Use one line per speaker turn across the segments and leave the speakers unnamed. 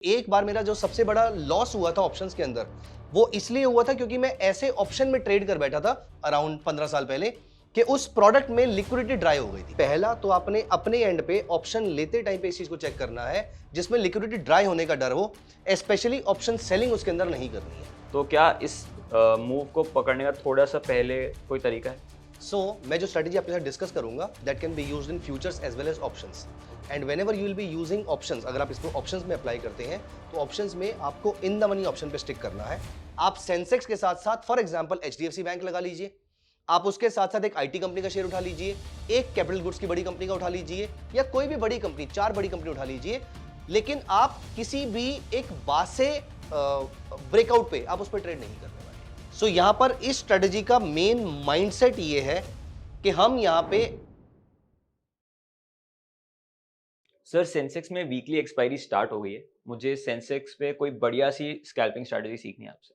एक बार मेरा जो सबसे बड़ा लॉस हुआ था ऑप्शंस के अंदर, वो इसलिए हुआ था क्योंकि मैं ऐसे ऑप्शन में ट्रेड कर बैठा था अराउंड 15 साल पहले कि उस प्रोडक्ट में लिक्विडिटी ड्राई हो गई थी। पहला तो आपने अपने एंड पे ऑप्शन लेते टाइम पे इस चीज को चेक करना है जिसमें लिक्विडिटी ड्राई होने का डर हो, स्पेशली ऑप्शन सेलिंग उसके अंदर नहीं करनी है।
तो क्या इस मूव को पकड़ने का थोड़ा सा पहले कोई तरीका है?
मैं जो स्ट्रेटजी आपके साथ डिस्कस करूंगा that can be used in futures as well as options, and whenever you will be using options, अगर आप इसको ऑप्शंस में अप्लाई करते हैं तो ऑप्शंस में आपको इन द मनी ऑप्शन पे स्टिक करना है। आप सेंसेक्स के साथ साथ फॉर एग्जांपल एचडीएफसी बैंक लगा लीजिए, आप उसके साथ साथ एक आईटी कंपनी का शेयर उठा लीजिए, एक कैपिटल गुड्स की बड़ी कंपनी का उठा लीजिए, या कोई भी बड़ी कंपनी, 4 बड़ी कंपनी उठा लीजिए, लेकिन आप किसी भी एक बासे ब्रेकआउट पे आप उस पर ट्रेड नहीं करने वाले। यहां पर इस स्ट्रेटजी का मेन माइंडसेट ये है कि हम यहां पे
सर सेंसेक्स में वीकली एक्सपायरी स्टार्ट हो गई है, मुझे सेंसेक्स पे कोई बढ़िया सी स्कैल्पिंग स्ट्रैटेजी सीखनी है आपसे।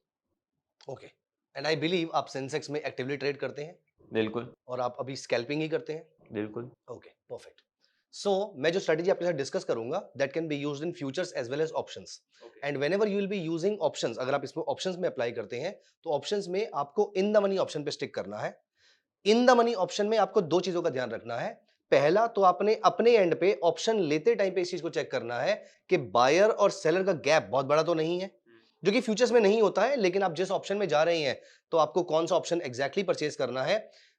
ओके, एंड आई बिलीव आप सेंसेक्स में एक्टिवली ट्रेड करते हैं
बिल्कुल।
और आप अभी स्कैल्पिंग ही करते हैं।
बिल्कुल।
Okay, perfect. मैं जो स्ट्रेटजी आपके साथ डिस्कस करूंगा that can be used in futures as well as options, and whenever you will be using options, अगर आप इसको ऑप्शंस में अप्लाई करते हैं तो ऑप्शंस में आपको इन द मनी ऑप्शन पे स्टिक करना है। इन द मनी ऑप्शन में आपको दो चीजों का ध्यान रखना है। पहला तो आपने अपने एंड पे ऑप्शन लेते टाइम पे इस चीज को चेक करना है कि बायर और सेलर का गैप बहुत बड़ा तो नहीं है, जो कि फ्यूचर्स में नहीं होता है, लेकिन आप जिस ऑप्शन में जा रहे हैं तो आपको कौन सा ऑप्शन एग्जैक्टली परचेज करना है,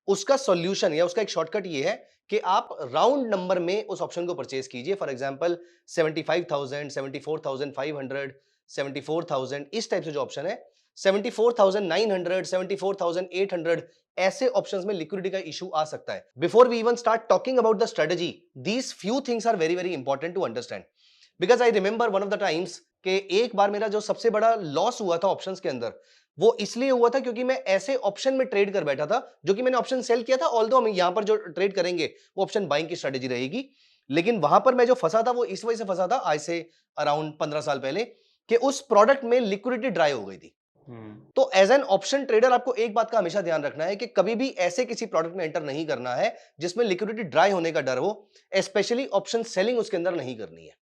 उसका सॉल्यूशन या उसका एक शॉर्टकट ये है कि आप राउंड नंबर में उस ऑप्शन को परचेज कीजिए। फॉर एग्जांपल 75,000, 74,500, 74,000, इस टाइप से जो ऑप्शन है 74,900, 74,800, ऐसे ऑप्शंस में लिक्विडिटी का इशू आ सकता है। Before we even start talking about the strategy, these few things are very very important to understand, because I remember one of the times कि एक बार मेरा जो सबसे बड़ा लॉस हुआ था ऑप्शंस के अंदर, वो इसलिए हुआ था क्योंकि मैं ऐसे ऑप्शन में ट्रेड कर बैठा था जो कि मैंने ऑप्शन सेल किया था, ऑल्दो हम यहां पर जो ट्रेड करेंगे वो ऑप्शन बाइंग की स्ट्रेटजी रहेगी, लेकिन वहां पर मैं जो फंसा था वो इस वजह से फंसा था आज से अराउंड 15 साल पहले कि उस प्रोडक्ट में लिक्विडिटी ड्राई हो गई थी। तो एज एन ऑप्शन ट्रेडर आपको एक बात का हमेशा ध्यान रखना है कि कभी भी ऐसे किसी प्रोडक्ट में एंटर नहीं करना है जिसमें लिक्विडिटी ड्राई होने का डर हो, स्पेशली ऑप्शन सेलिंग उसके अंदर नहीं करनी है।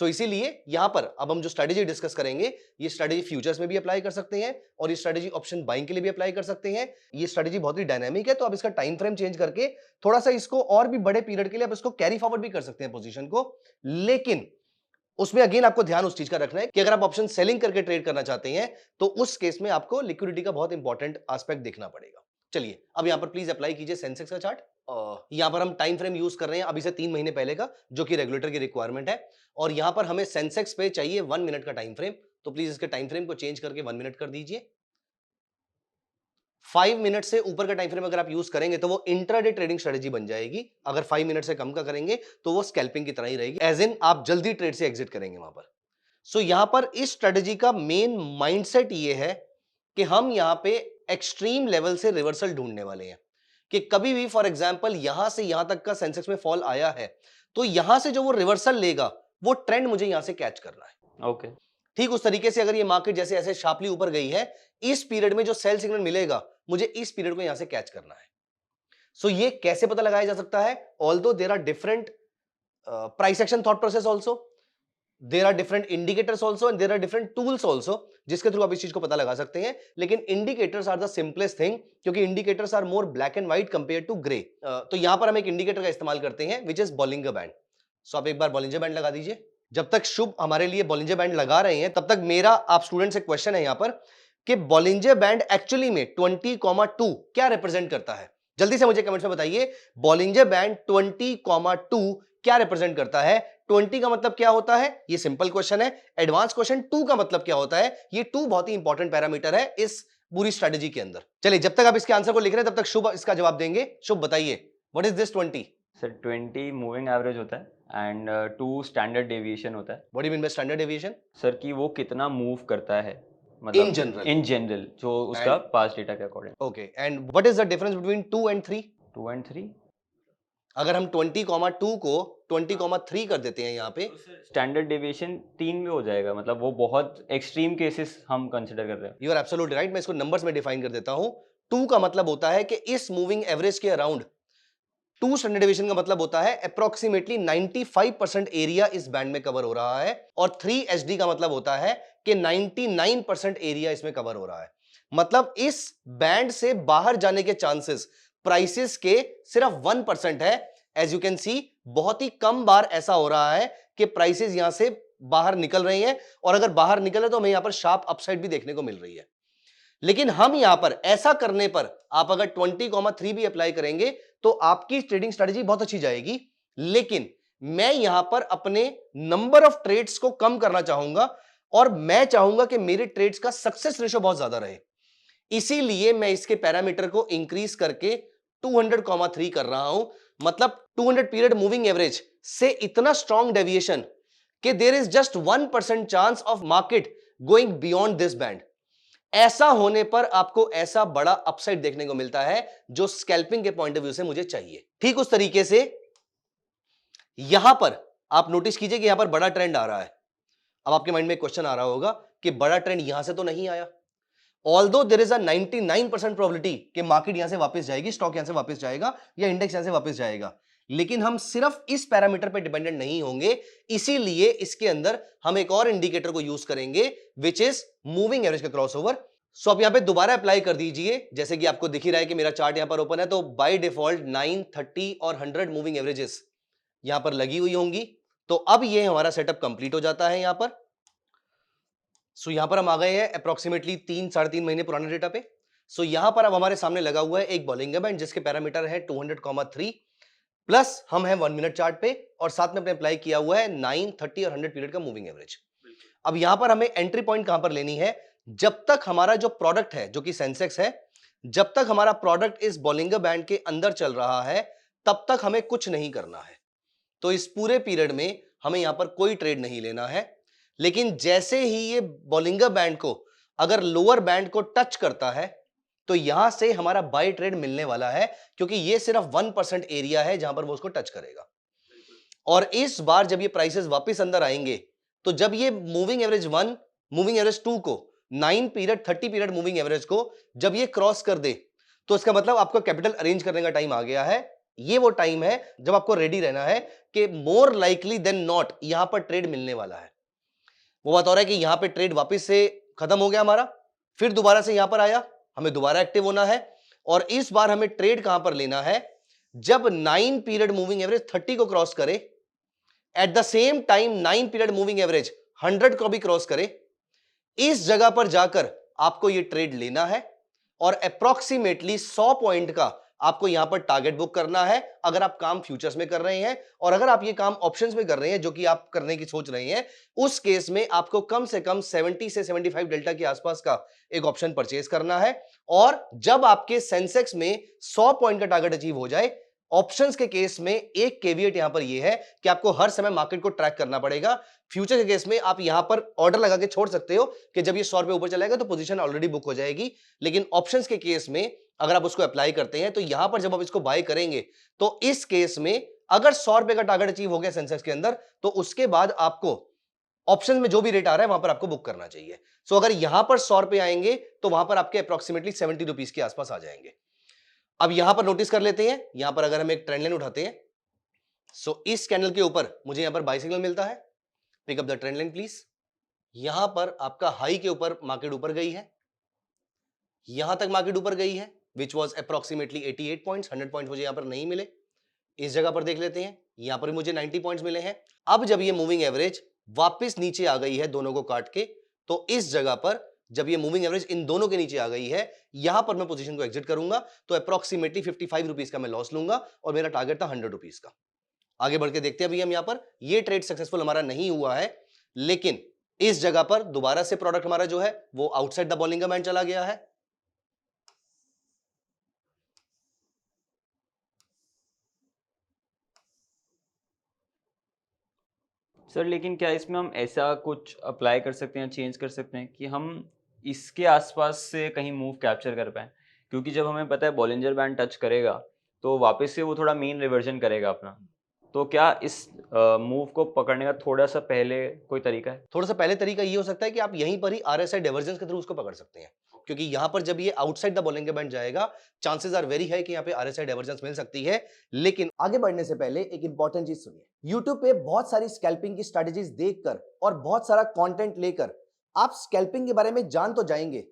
इसीलिए यहां पर अब हम जो स्ट्रेटजी डिस्कस करेंगे, ये स्ट्रेटजी फ्यूचर्स में भी अप्लाई कर सकते हैं और ये स्ट्रेटजी ऑप्शन बाइंग के लिए भी अप्लाई कर सकते हैं। ये स्ट्रेटजी बहुत ही डायनामिक है, तो आप इसका टाइम फ्रेम चेंज करके थोड़ा सा इसको और भी बड़े पीरियड के लिए आप इसको कैरी फॉरवर्ड भी कर सकते हैं पोजीशन को, लेकिन उसमें अगेन आपको ध्यान उस चीज का रखना है कि अगर आप ऑप्शन सेलिंग करके ट्रेड करना चाहते हैं तो उस केस में आपको लिक्विडिटी का बहुत इंपॉर्टेंट एस्पेक्ट देखना पड़ेगा। चलिए अब यहां पर प्लीज अप्लाई कीजिए सेंसेक्स का चार्ट। यहां पर हम टाइम फ्रेम यूज कर रहे हैं अभी से 3 महीने पहले का, जो कि रेगुलेटर की रिक्वायरमेंट है, और यहां पर हमें सेंसेक्स पे चाहिए 1 मिनट का टाइम फ्रेम, तो प्लीज इसके टाइम फ्रेम को चेंज करके 1 मिनट कर दीजिए। 5 मिनट से ऊपर का टाइम फ्रेम अगर आप यूज करेंगे तो वो इंट्राडे ट्रेडिंग स्ट्रेटजी बन जाएगी, अगर 5 मिनट से कम का करेंगे तो वो स्कैल्पिंग की तरह ही रहेगी, एज इन आप जल्दी ट्रेड से एग्जिट करेंगे वहां पर। यहां पर इस स्ट्रेटजी का मेन माइंडसेट ये है कि हम यहां पे एक्सट्रीम लेवल से रिवर्सल ढूंढने वाले हैं कि कभी भी फॉर एग्जांपल यहां से यहां तक का सेंसेक्स में फॉल आया है तो यहां से जो वो रिवर्सल लेगा वो ट्रेंड मुझे यहां से कैच करना है।
ओके।
ठीक उस तरीके से अगर ये मार्केट जैसे ऐसे शार्पली ऊपर गई है, इस पीरियड में जो सेल सिग्नल मिलेगा मुझे इस पीरियड को यहां से कैच करना है। ये कैसे पता लगाया जा सकता है? Although there are different price action thought process also, there are different indicators also and there are different tools also जिसके थ्रू आप इस चीज को पता लगा सकते हैं, लेकिन indicators are the simplest thing, क्योंकि indicators are more black and white compare to grey. तो यहां पर हम एक इंडिकेटर का इस्तेमाल करते हैं विच इज बॉलिंजर बैंड। आप एक बार बॉलिंजर बैंड लगा दीजिए। जब तक शुभ हमारे लिए बॉलिंजर बैंड लगा रहे हैं तब तक मेरा आप स्टूडेंट से क्वेश्चन है यहां पर कि बॉलिंजर बैंड एक्चुअली में 20,2 क्या रिप्रेजेंट करता है? जल्दी से मुझे कमेंट्स में बताइए, बॉलिंजर बैंड 20,2 क्या रिप्रेजेंट करता है? 20 का मतलब क्या होता है? ये सिंपल क्वेश्चन है। एडवांस क्वेश्चन 2 का मतलब क्या होता है? ये 2 बहुत ही इंपॉर्टेंट पैरामीटर है इस पूरी स्ट्रेटजी के अंदर। चलिए जब तक आप इसके आंसर को लिख रहे हैं तब तक शुभ इसका जवाब देंगे। शुभ बताइए, what is this 20?
Sir 20 moving average होता है एंड 2 स्टैंडर्ड डेविएशन होता है।
What do you mean by standard deviation?
Sir कि वो कितना मूव करता है,
इन
मतलब
जनरल।
इन जनरल जो उसका पास्ट डेटा के according.
Okay, and what is the difference between 2 and 3?
2 and 3
अगर हम 20,2 को 20,3 कर देते हैं यहाँ पे,
स्टैंडर्ड डेविएशन 3 में हो जाएगा, मतलब वो बहुत एक्सट्रीम केसेस हम कंसिडर कर रहे हैं।
You are absolutely right. मैं इसको नंबर्स में डिफाइन कर देता हूं। 2 का मतलब होता है कि इस मूविंग एवरेज के अराउंड 2 स्टैंडर्ड डेविएशन का मतलब होता है अप्रोक्सीमेटली 95% एरिया इस बैंड में कवर हो रहा है, और 3 एचडी का मतलब होता है कि 99% एरिया इसमें कवर हो रहा है। मतलब इस बैंड से बाहर जाने के चांसेस प्राइसेस के सिर्फ 1% है। एज यू कैन सी, बहुत ही कम बार ऐसा हो रहा है कि प्राइसेस यहां से बाहर निकल रही हैं, और अगर बाहर निकले तो हमें यहां पर शार्प अपसाइड भी देखने को मिल रही है। लेकिन हम यहां पर ऐसा करने पर आप अगर 20,3 भी अप्लाई करेंगे तो आपकी ट्रेडिंग स्ट्रेटजी बहुत अच्छी जाएगी। लेकिन मैं यहां पर अपने नंबर ऑफ ट्रेड्स को कम करना चाहूंगा, और मैं चाहूंगा कि मेरे ट्रेड्स का सक्सेस रेशो बहुत ज्यादा रहे। इसीलिए मैं इसके पैरामीटर को इंक्रीज करके 200,3 कर रहा हूं। मतलब 200 पीरियड मूविंग एवरेज से इतना स्ट्रॉन्ग डेविएशन कि there is just 1% chance of market going beyond this band. ऐसा होने पर आपको ऐसा बड़ा अपसाइड देखने को मिलता है जो स्कैल्पिंग के पॉइंट ऑफ व्यू से मुझे चाहिए। ठीक उस तरीके से यहां पर आप नोटिस कीजिए कि यहां पर बड़ा ट्रेंड आ रहा है। अब आपके माइंड में क्वेश्चन आ रहा होगा कि बड़ा ट्रेंड यहां से तो नहीं आया। Although there is a 99% probability कि मार्केट यहां से वापस जाएगी, स्टॉक यहां से वापस जाएगा या इंडेक्स यहां से वापस जाएगा, लेकिन हम सिर्फ इस पैरामीटर पे डिपेंडेंट नहीं होंगे। इसीलिए इसके अंदर हम एक और इंडिकेटर को यूज करेंगे विच इज मूविंग एवरेज का क्रॉसओवर। सो आप यहां पे दोबारा अप्लाई कर दीजिए। जैसे कि आपको दिख ही रहा है कि मेरा चार्ट यहां पर ओपन है, तो बाय डिफॉल्ट 9, 30 और 100 मूविंग एवरेजेस यहां पर लगी हुई होंगी। तो अब ये हमारा सेटअप कंप्लीट हो जाता है यहां पर। सो यहां पर हम आ गए हैं अप्रोक्सीमेटली 3-3.5 महीने पुराने डेटा पे। सो यहां पर अब हमारे सामने लगा हुआ है एक बॉलिंगर बैंड जिसके पैरामीटर है 200,3 प्लस हम हैं 1 मिनट चार्ट पे, और साथ में अपने अप्लाई किया हुआ है 9, 30 और 100 पीरियड का मूविंग एवरेज। अब यहां पर हमें एंट्री पॉइंट कहां पर लेनी है? जब तक हमारा जो प्रोडक्ट है जो कि सेंसेक्स है, जब तक हमारा प्रोडक्ट इस बॉलिंगर बैंड के अंदर चल रहा है तब तक हमें कुछ नहीं करना है। तो इस पूरे पीरियड में हमें यहां पर कोई ट्रेड नहीं लेना है। लेकिन जैसे ही ये बॉलिंगर बैंड को अगर लोअर बैंड को टच करता है तो यहां से हमारा बाय ट्रेड मिलने वाला है, क्योंकि ये सिर्फ 1% एरिया है जहां पर वो उसको टच करेगा। और इस बार जब ये प्राइसेस वापस अंदर आएंगे तो जब ये मूविंग एवरेज 1, मूविंग एवरेज 2 को, 9 पीरियड 30 पीरियड मूविंग एवरेज को जब ये क्रॉस कर दे तो इसका मतलब आपका कैपिटल अरेंज करने का टाइम आ गया है। ये वो टाइम है जब आपको रेडी रहना है कि मोर लाइकली देन नॉट यहां पर ट्रेड मिलने वाला है। वो बात हो रहा है कि यहां पे ट्रेड वापस से खत्म हो गया हमारा, फिर दोबारा से यहां पर आया, हमें दोबारा एक्टिव होना है। और इस बार हमें ट्रेड कहां पर लेना है? जब 9 पीरियड मूविंग एवरेज 30 को क्रॉस करे, at the same time 9 period moving average 100 को भी क्रॉस करे, इस जगह पर जाकर आपको यह ट्रेड लेना है और अप्रोक्सीमेटली 100 पॉइंट का आपको यहां पर टारगेट बुक करना है अगर आप काम फ्यूचर्स में कर रहे हैं। और अगर आप ये काम ऑप्शंस में कर रहे हैं जो कि आप करने की सोच रहे हैं, उस केस में आपको कम से कम 70 से 75 डेल्टा के आसपास का एक ऑप्शन परचेज करना है। और जब आपके सेंसेक्स में 100 पॉइंट का टारगेट अचीव हो जाए, ऑप्शंस के केस में एक केवियट यहां पर यह है कि आपको हर समय मार्केट को ट्रैक करना पड़ेगा। फ्यूचर के केस में आप यहां पर ऑर्डर लगा के छोड़ सकते हो कि जब ये 100 रुपए ऊपर चलेगा तो पोजीशन ऑलरेडी बुक हो जाएगी। लेकिन ऑप्शंस के केस में अगर आप उसको अप्लाई करते हैं तो यहां पर जब आप इसको बाय करेंगे तो इस केस में अगर 100 रुपए का टारगेट अचीव हो गया सेंसेक्स के अंदर, तो उसके बाद आपको ऑप्शन में जो भी रेट आ रहा है वहां पर आपको बुक करना चाहिए। सो अगर यहां पर 100 रुपए आएंगे तो वहां पर आपके अप्रोक्सीमेटली 70 रुपीज के आसपास आ जाएंगे। अब यहां पर नोटिस कर लेते हैं, यहां पर अगर हम एक ट्रेंड लाइन उठाते हैं, सो इस कैंडल के ऊपर मुझे यहां पर बाय सिग्नल मिलता है। Pick up the trend line please. यहां पर आपका हाई के ऊपर मार्केट ऊपर गई है, यहां तक मार्केट ऊपर गई है which was approximately 88 points. 100 points मुझे यहां पर नहीं मिले। इस जगह पर देख लेते हैं, यहां पर मुझे 90 पॉइंट्स मिले हैं। अब जब ये मूविंग एवरेज वापस नीचे आ गई है दोनों को काट के, तो इस जगह पर जब ये मूविंग एवरेज इन दोनों के नीचे आ गई है, यहां पर मैं पोजीशन को एग्जिट करूंगा तो अप्रोक्सीमेटली 55 रुपीज का मैं लॉस लूंगा और मेरा टारगेट था 100 रुपीज का। आगे बढ़ के देखते हैं अभी हम यहां पर, ये ट्रेड सक्सेसफुल हमारा नहीं हुआ है, लेकिन इस जगह पर दोबारा से प्रोडक्ट हमारा जो है वो आउटसाइड द बॉलिंगर बैंड चला गया है।
सर लेकिन क्या इसमें हम ऐसा कुछ अप्लाई कर सकते हैं, चेंज कर सकते हैं कि हम इसके आसपास से कहीं मूव कैप्चर कर पाएँ? क्योंकि जब हमें पता है बॉलिंजर बैंड टच करेगा तो वापस से वो थोड़ा मीन रिवर्जन करेगा अपना। तो क्या इस मूव को पकड़ने का थोड़ा सा पहले कोई तरीका है?
थोड़ा सा पहले तरीका ये हो सकता है कि आप यहीं पर ही आरएसआई डाइवर्जेंस के थ्रू उसको पकड़ सकते हैं, क्योंकि यहां पर जब ये आउटसाइड द बॉलिंग बैंड जाएगा, चांसेस आर वेरी हाई कि यहां पे आरएसआई डाइवर्जेंस मिल सकती है। लेकिन
आगे बढ़ने से पहले एक इंपॉर्टेंट चीज सुनिए। YouTube पे बहुत सारी स्कैल्पिंग की स्ट्रेटजीज देखकर और बहुत सारा कंटेंट लेकर आप स्कैल्पिंग के बारे में जान तो जाएंगे,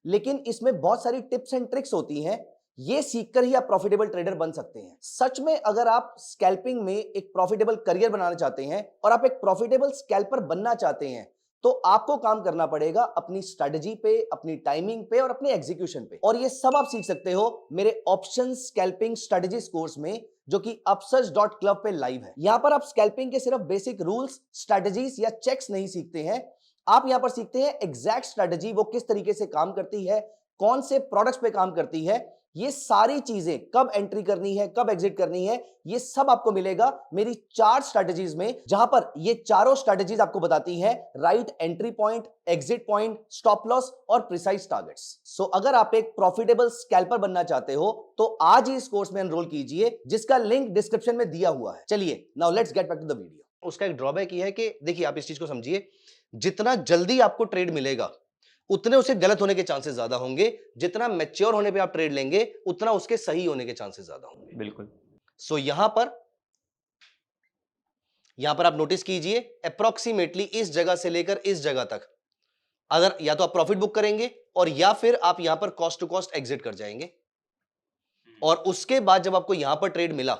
लेकिन इसमें बहुत सारी टिप्स एंड ट्रिक्स होती हैं। ये सीखकर ही आप प्रॉफिटेबल ट्रेडर बन सकते हैं। सच में अगर आप स्कैल्पिंग में एक प्रॉफिटेबल करियर बनाना चाहते हैं और आप एक प्रॉफिटेबल स्कैल्पर बनना चाहते हैं, तो आपको काम करना पड़ेगा अपनी स्ट्रेटजी पे, अपनी टाइमिंग पे और अपने एग्जीक्यूशन पे। और ये सब आप सीख सकते हो मेरे ऑप्शन स्कैल्पिंग स्ट्रेटजीज कोर्स में, जो कि upsurge.club पे लाइव है। यहां पर आप स्कैल्पिंग के सिर्फ बेसिक रूल्स, स्ट्रेटजीज या चेक्स नहीं सीखते हैं, आप यहां पर सीखते हैं एग्जैक्ट स्ट्रेटजी वो किस तरीके से काम करती है, कौन से प्रोडक्ट्स पे काम करती है, ये सारी चीजें कब एंट्री करनी है, कब एग्जिट करनी है, ये सब आपको मिलेगा मेरी 4 स्ट्रेटजीज में, जहां पर ये चारों स्ट्रेटजीज आपको बताती हैं right entry point, exit point, stop loss और प्रिसाइज टारगेट्स। सो अगर आप एक प्रॉफिटेबल स्कैल्पर बनना चाहते हो तो आज ही इस कोर्स में एनरोल कीजिए, जिसका लिंक डिस्क्रिप्शन में दिया हुआ है। चलिए now let's get back to the video.
उसका एक ड्रॉबैक ये है कि देखिए, आप इस चीज को समझिए, जितना जल्दी आपको ट्रेड मिलेगा उतने उसे गलत होने के चांसेस ज्यादा होंगे, जितना मैच्योर होने पे आप ट्रेड लेंगे उतना उसके सही होने के चांसेस ज्यादा होंगे।
बिल्कुल।
सो यहां पर आप नोटिस कीजिए, अप्रोक्सीमेटली इस जगह से लेकर इस जगह तक अगर या तो आप प्रॉफिट बुक करेंगे और या फिर आप यहां पर कॉस्ट टू कॉस्ट एग्जिट कर जाएंगे, और उसके बाद जब आपको यहां पर ट्रेड मिला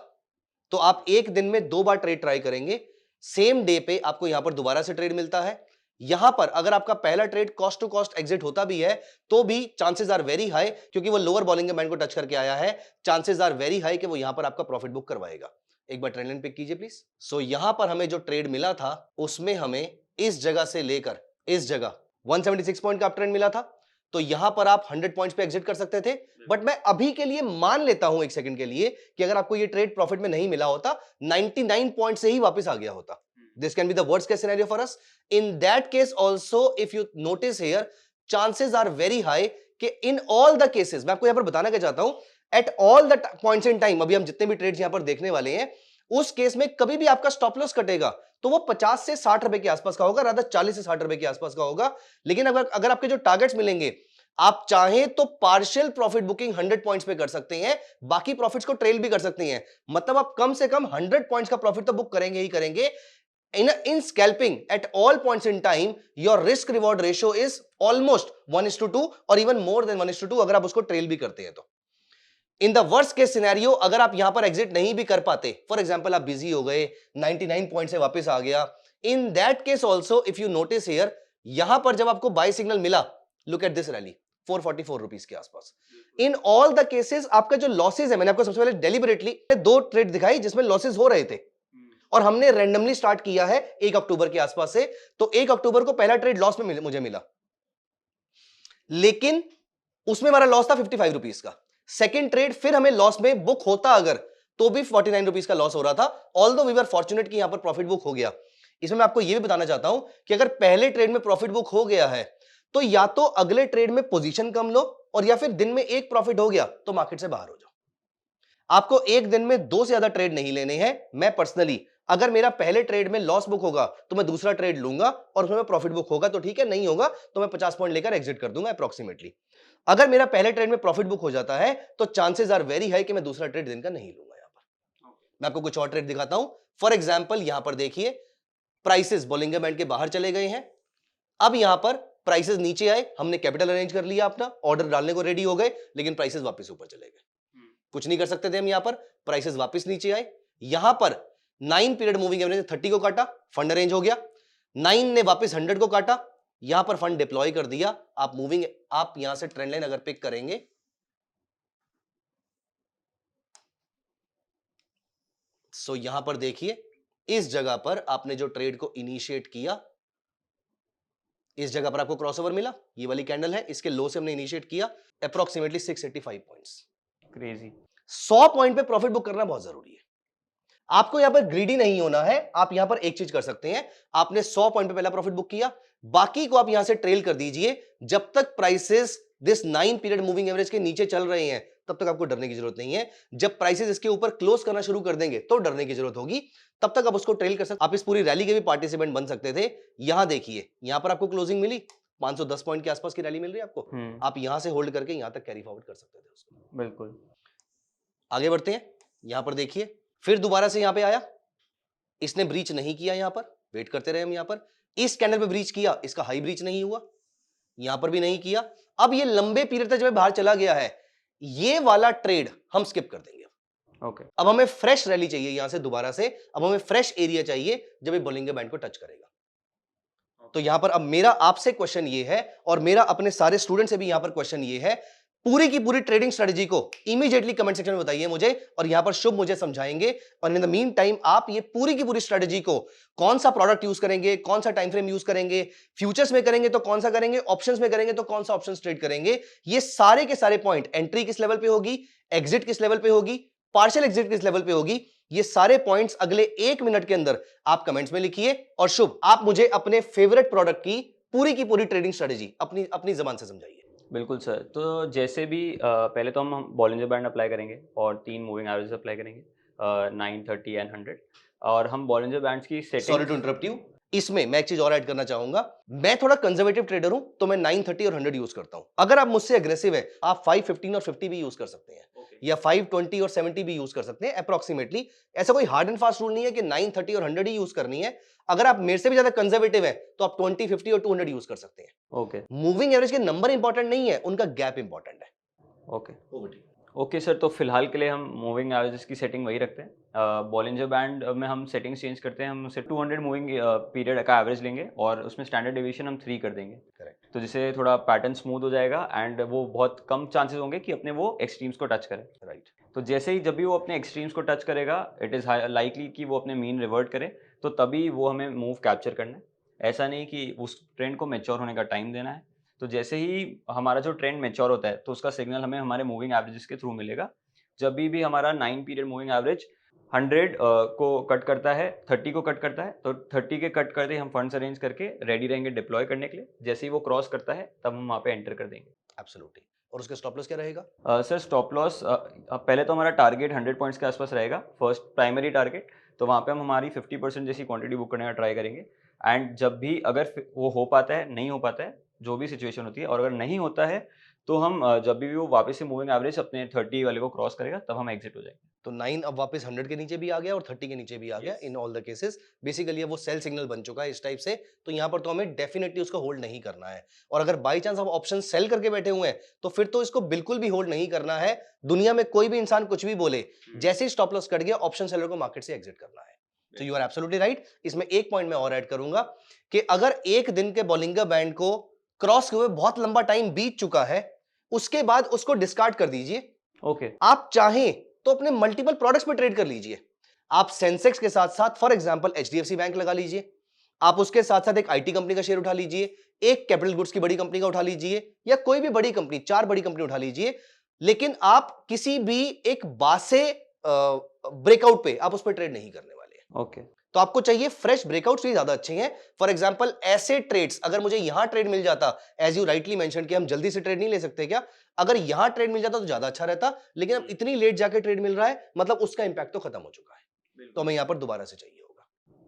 तो आप एक दिन में 2 बार ट्रेड ट्राई करेंगे, सेम डे पे आपको यहां पर दोबारा से ट्रेड मिलता है। यहां पर अगर आपका पहला trade cost to cost exit होता भी है तो भी चांसेस आर वेरी हाई, क्योंकि वो लोअर बॉलिंग बैंड को टच करके आया है, चांसेस आर वेरी हाई कि वो यहां पर आपका प्रॉफिट बुक करवाएगा। एक बार ट्रेंड लाइन पिक कीजिए प्लीज। सो यहां पर हमें जो ट्रेड मिला था उसमें हमें इस जगह से लेकर इस जगह 176 पॉइंट का अप ट्रेंड मिला था, तो यहां पर आप 100 पॉइंट्स पे एग्जिट कर सकते थे। बट मैं अभी के लिए मान लेता हूं एक सेकंड के लिए कि अगर आपको ये ट्रेड प्रॉफिट में नहीं मिला होता, 99 पॉइंट से ही वापस आ गया होता। This can be the worst case scenario for us. In that case also, if you notice here, chances are very high कि in all the cases, मैं आपको यहां पर बताना क्या चाहता हूं, at all the points in time, अभी हम जितने भी ट्रेड्स यहां पर देखने वाले हैं, उस केस में कभी भी आपका स्टॉप लॉस कटेगा तो वो 50 से 60 रुपए के आसपास का होगा, रादर 40 से 60 रुपए के आसपास का होगा। लेकिन अगर आपके जो टारगेट्स मिलेंगे, आप चाहें तो पार्शियल प्रॉफिट बुकिंग 100 पॉइंट्स पे कर सकते हैं, बाकी प्रॉफिट्स को ट्रेल भी कर सकते हैं। मतलब आप कम से कम 100 पॉइंट्स का प्रॉफिट तो बुक करेंगे ही करेंगे। In scalping at all points in time, your risk reward ratio is almost 1:2 or even more than 1:2 अगर आप उसको ट्रेल भी करते हैं तो। In the worst case scenario, अगर आप यहां पर एग्जिट नहीं भी कर पाते, फॉर एग्जांपल आप बिजी हो गए, 99 पॉइंट से वापस आ गया, in that case also if you notice here, यहां पर जब आपको बाय सिग्नल मिला, look at this rally 444 rupees के आसपास। इन ऑल द केसेस आपका जो लॉसेज है, मैंने आपको सबसे पहले डेलिबरेटली 2 ट्रेड दिखाई जिसमें लॉसेज हो रहे थे, और हमने रैंडमली स्टार्ट किया है 1 अक्टूबर के आसपास से, तो 1 अक्टूबर को पहला ट्रेड लॉस में मुझे मिला, लेकिन उसमें हमारा लॉस था 55 रुपीस का। सेकंड ट्रेड फिर हमें लॉस में बुक होता अगर, तो भी 49 रुपीस का लॉस हो रहा था, ऑल्दो वी वर फॉर्चुनेट कि यहां पर प्रॉफिट बुक हो गया। इसमें मैं आपको यह भी बताना चाहता हूं कि अगर पहले ट्रेड में प्रॉफिट बुक हो गया है तो या तो अगले ट्रेड में पोजीशन कम लो, और या फिर दिन में एक प्रॉफिट हो गया तो मार्केट से बाहर हो जाओ। आपको एक दिन में 2 से ज्यादा ट्रेड नहीं लेने हैं। मैं पर्सनली, अगर मेरा पहले ट्रेड में लॉस बुक होगा तो मैं दूसरा ट्रेड लूंगा, और उसमें प्रॉफिट बुक होगा तो ठीक है, नहीं होगा तो मैं 50 पॉइंट लेकर एग्जिट कर दूंगा अप्रोक्सीमेटली। अगर मेरा पहले ट्रेड में प्रॉफिट बुक हो जाता है तो चांसेस आर वेरी हाई कि मैं दूसरा ट्रेड दिन का नहीं लूंगा। यहां पर मैं आपको कुछ और ट्रेड दिखाता हूं। फॉर एग्जाम्पल यहां पर देखिए, प्राइसेस बॉलिंगर बैंड के बाहर चले गए हैं, अब यहां पर प्राइसेस नीचे आए, हमने कैपिटल अरेंज कर लिया, अपना ऑर्डर डालने को रेडी हो गए, लेकिन प्राइसेस वापस ऊपर चले गए। कुछ नहीं कर सकते थे हम, यहां पर प्राइसेस वापस नीचे आए। यहां पर 9 पीरियड मूविंग एवरेज ने 30 को काटा, फंड अरेंज हो गया, 9 ने वापस 100 को काटा, यहां पर फंड डिप्लॉय कर दिया। आप यहां से ट्रेंड लाइन अगर पिक करेंगे, सो यहां पर देखिए, इस जगह पर आपने जो ट्रेड को इनिशिएट किया, इस जगह पर आपको क्रॉसओवर मिला, ये वाली कैंडल है, इसके लो से हमने इनिशिएट किया, अप्रोक्सीमेटली 685 पॉइंट्स।
क्रेजी।
100 पॉइंट पे प्रॉफिट बुक करना बहुत जरूरी है। आपको यहां पर ग्रीडी नहीं होना है। आप यहां पर एक चीज कर सकते हैं, आपने 100 पॉइंट पे पहला प्रॉफिट बुक किया, बाकी को आप यहां से ट्रेल कर दीजिए जब तक prices this 9 period moving average के नीचे चल रहे हैं, तब तक आपको डरने की जरूरत नहीं है। जब प्राइसेस इसके ऊपर क्लोज करना शुरू कर देंगे तो डरने की जरूरत होगी, तब तक आप उसको ट्रेल कर सकते। आप इस पूरी रैली के भी पार्टिसिपेंट बन सकते थे। यहां देखिए, यहां पर आपको क्लोजिंग मिली, 510 पॉइंट के आसपास की रैली मिल रही है आपको, आप यहां से होल्ड करके यहां तक कैरी फॉरवर्ड कर सकते थे उसको।
बिल्कुल।
आगे बढ़ते हैं, यहां पर देखिए फिर दोबारा से यहां पे आया, इसने ब्रीच नहीं किया, यहां पर वेट करते रहे हम। यहां पर इस कैंडल पे ब्रीच किया, इसका हाई ब्रीच नहीं हुआ, यहां पर भी नहीं किया। अब ये लंबे पीरियड तक जब बाहर चला गया है, ये वाला ट्रेड हम स्किप कर देंगे।
ओके।
अब हमें फ्रेश रैली चाहिए यहां से दोबारा से, अब हमें फ्रेश एरिया चाहिए जब ये बोलिंगर बैंड को टच करेगा। तो यहां पर अब मेरा आपसे क्वेश्चन ये है, और मेरा अपने सारे स्टूडेंट से भी यहां पर क्वेश्चन ये है, पूरी की पूरी ट्रेडिंग स्ट्रेटजी को इमीडिएटली कमेंट सेक्शन में बताइए मुझे, और यहां पर शुभ मुझे समझाएंगे। और इन द मीन टाइम आप ये पूरी की पूरी स्ट्रेटजी को, कौन सा प्रोडक्ट यूज करेंगे, कौन सा टाइम फ्रेम यूज करेंगे, फ्यूचर्स में करेंगे तो कौन सा करेंगे, ऑप्शंस में करेंगे तो कौन सा ऑप्शंस ट्रेड करेंगे, ये सारे के सारे पॉइंट, एंट्री किस लेवल पे होगी, एग्जिट किस लेवल पे होगी, पार्शियल एग्जिट किस लेवल पे होगी, ये सारे पॉइंट्स अगले 1 मिनट के अंदर आप कमेंट्स में लिखिए। और शुभ, आप मुझे अपने फेवरेट प्रोडक्ट की पूरी ट्रेडिंग स्ट्रेटजी अपनी अपनी जबान से समझाइए।
बिल्कुल सर। तो जैसे भी पहले तो हम बॉलिंजर बैंड अप्लाई करेंगे और 3 मूविंग एवरेज अप्लाई करेंगे, 9, 30 एंड 100, और हम बॉलिंजर बैंड्स की
sorry
setting.
To interrupt you, इसमें मैं एक चीज और ऐड करना चाहूंगा। मैं थोड़ा कंजर्वेटिव ट्रेडर हूं, तो मैं 9, 30 और 100 यूज करता हूं। अगर आप मुझसे एग्रेसिव है, आप 5, 15 और 50 भी यूज कर सकते हैं, या 5, 20 और 70 भी यूज कर सकते हैं अप्रोक्सीमेटली। ऐसा कोई हार्ड एंड फास्ट रूल नहीं है कि 9, 30 और 100 ही यूज करनी है। अगर आप मेरे से भी ज्यादा कंजर्वेटिव है तो आप 20, 50 और 200 यूज कर सकते हैं।
ओके।
मूविंग एवरेज के नंबर इंपॉर्टेंट नहीं है, उनका गैप इंपॉर्टेंट है।
ओके। ओके सर, तो फिलहाल के लिए हम मूविंग एवरेजेस की सेटिंग वही रखते हैं। बॉलिंजर बैंड में हम सेटिंग्स चेंज करते हैं, हम उसे 200 मूविंग पीरियड का एवरेज लेंगे और उसमें स्टैंडर्ड डेविएशन हम 3 कर देंगे।
करेक्ट।
तो जिससे थोड़ा पैटर्न स्मूथ हो जाएगा एंड वो बहुत कम चांसेस होंगे कि अपने वो एक्सट्रीम्स को टच करें।
राइट।
तो जैसे ही जब भी वो अपने एक्सट्रीम्स को टच करेगा, इट इज़ लाइकली कि वो अपने मीन रिवर्ट करे, तो तभी वो हमें मूव कैप्चर करना है। ऐसा नहीं कि उस ट्रेंड को मैच्योर होने का टाइम देना है। तो जैसे ही हमारा जो ट्रेंड मैच्योर होता है तो उसका सिग्नल हमें हमारे मूविंग एवरेजेस के थ्रू मिलेगा। जब भी हमारा 9 पीरियड मूविंग एवरेज 100 को कट करता है, 30 को कट करता है, तो 30 के कट करते ही हम फंड्स अरेंज करके रेडी रहेंगे डिप्लॉय करने के लिए। जैसे ही वो क्रॉस करता है तब हम वहाँ पे एंटर कर देंगे।
एब्सोल्युटली। और उसका स्टॉप लॉस क्या रहेगा?
सर स्टॉप लॉस पहले तो हमारा टारगेट 100 पॉइंट्स के आसपास रहेगा, फर्स्ट प्राइमरी टारगेट। तो वहाँ पे हम हमारी 50% जैसी क्वांटिटी बुक करने का ट्राई करेंगे। एंड जब भी अगर वो हो पाता है, नहीं हो पाता है, जो भी सिचुएशन होती है, और अगर नहीं होता है तो हम जब भी वो वापस से मूविंग एवरेज अपने 30 वाले को क्रॉस करेगा तब हम एग्जिट हो जाएंगे।
तो 9 अब वापस 100 के नीचे भी आ गया और 30 के नीचे भी आ गया।
Yes.
In all the cases basically वो सेल सिग्नल बन चुका है इस टाइप से। तो यहाँ पर तो हमें डेफिनेटली उसको होल्ड नहीं करना है। और अगर बाई चांस आप ऑप्शन सेल करके बैठे हुए हैं तो फिर तो इसको बिल्कुल भी होल्ड नहीं करना है। दुनिया में कोई भी इंसान कुछ भी बोले, जैसे ही स्टॉप लॉस कट गया, ऑप्शन सेलर को मार्केट से एग्जिट करना है। तो यू आर एब्सोल्युटली राइट। इसमें एक पॉइंट मैं और ऐड करूंगा कि अगर एक दिन के बॉलिंगर बैंड को क्रॉस हुए बहुत लंबा टाइम बीत चुका है, उसके बाद उसको डिस्कार्ड कर दीजिए।
ओके।
आप चाहें तो अपने मल्टीपल प्रोडक्ट्स में ट्रेड कर लीजिए। आप सेंसेक्स के साथ साथ फॉर एग्जांपल एचडीएफसी बैंक लगा लीजिए, आप उसके साथ साथ एक आईटी कंपनी का शेयर उठा लीजिए, एक कैपिटल गुड्स की बड़ी कंपनी का उठा लीजिए, या कोई भी बड़ी कंपनी, 4 बड़ी कंपनी उठा लीजिए। लेकिन आप किसी भी एक बासे ब्रेकआउट पे आप उस पर ट्रेड नहीं करने वाले हैं।
ओके।
तो आपको चाहिए फ्रेश ब्रेकआउट्स, भी ज्यादा अच्छे हैं। फॉर एग्जांपल ऐसे ट्रेड्स, अगर मुझे यहां ट्रेड मिल जाता, एज यू राइटली मेंशन कि हम जल्दी से ट्रेड नहीं ले सकते क्या, अगर यहां ट्रेड मिल जाता तो ज्यादा अच्छा रहता। लेकिन अब इतनी लेट जाके ट्रेड मिल रहा है, मतलब उसका इंपैक्ट तो खत्म हो चुका है। तो हमें यहां पर दोबारा से चाहिए होगा।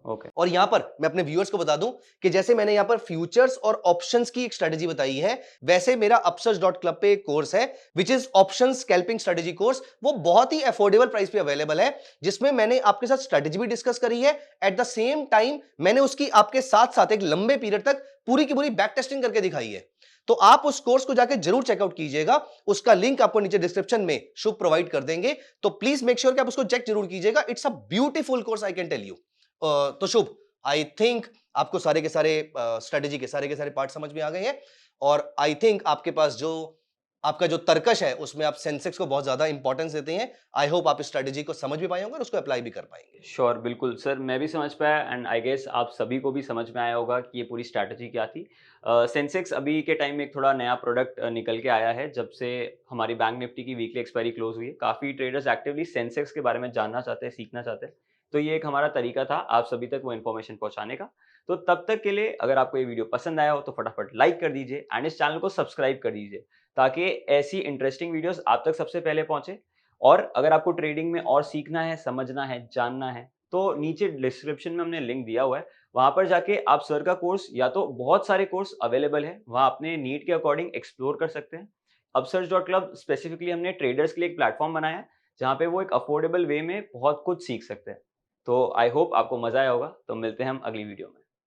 ओके।
और यहां पर मैं अपने व्यूअर्स को बता दूं कि जैसे मैंने यहां पर फ्यूचर्स और ऑप्शंस की एक स्ट्रेटजी बताई है, वैसे मेरा upsurge.club पे एक कोर्स है which is option scalping strategy course. वो बहुत ही अफोर्डेबल प्राइस पे अवेलेबल है, जिसमें मैंने आपके साथ स्ट्रेटजी भी डिस्कस करी है। एट द सेम टाइम मैंने उसकी आपके साथ साथ एक लंबे पीरियड तक पूरी की पूरी बैक टेस्टिंग करके दिखाई है। तो आप उस कोर्स को जाके जरूर चेकआउट कीजिएगा। उसका लिंक आपको नीचे डिस्क्रिप्शन में शुभ प्रोवाइड कर देंगे। तो प्लीज मेक श्योर कि आप उसको चेक जरूर कीजिएगा। It's a beautiful course, I can tell you. तो शुभ, आई थिंक आपको सारे के सारे स्ट्रेटेजी के सारे पार्ट समझ में आ गए हैं। और आई थिंक आपके पास जो आपका जो तर्कश है उसमें आप सेंसेक्स को बहुत ज्यादा इंपॉर्टेंस देते हैं। आई होप आप इस स्ट्रेटेजी को समझ भी पाए होंगे और उसको अप्लाई भी कर पाएंगे।
श्योर, बिल्कुल सर, मैं भी समझ पाया एंड आई गेस आप सभी को भी समझ में आया होगा कि ये पूरी स्ट्रैटेजी क्या थी। सेंसेक्स अभी के टाइम में एक थोड़ा नया प्रोडक्ट निकल के आया है जब से हमारी बैंक निफ्टी की वीकली एक्सपायरी क्लोज हुई है। काफ़ी ट्रेडर्स एक्टिवली सेंसेक्स के बारे में जानना चाहते हैं, सीखना चाहते हैं। तो ये एक हमारा तरीका था आप सभी तक वो इन्फॉर्मेशन पहुंचाने का। तो तब तक के लिए अगर आपको ये वीडियो पसंद आया हो तो फटाफट लाइक कर दीजिए एंड इस चैनल को सब्सक्राइब कर दीजिए ताकि ऐसी इंटरेस्टिंग वीडियोस आप तक सबसे पहले पहुंचे। और अगर आपको ट्रेडिंग में और सीखना है, समझना है, जानना है, तो नीचे डिस्क्रिप्शन में हमने लिंक दिया हुआ है, वहां पर जाके आप सर का कोर्स या तो बहुत सारे कोर्स अवेलेबल है, वहां अपने नीड के अकॉर्डिंग एक्सप्लोर कर सकते हैं। अपसर्च.क्लब स्पेसिफिकली हमने ट्रेडर्स के लिए एक प्लेटफॉर्म बनाया है जहाँ पे वो एक अफोर्डेबल वे में बहुत कुछ सीख सकते हैं। तो आई होप आपको मजा आया होगा। तो मिलते हैं हम अगली वीडियो में।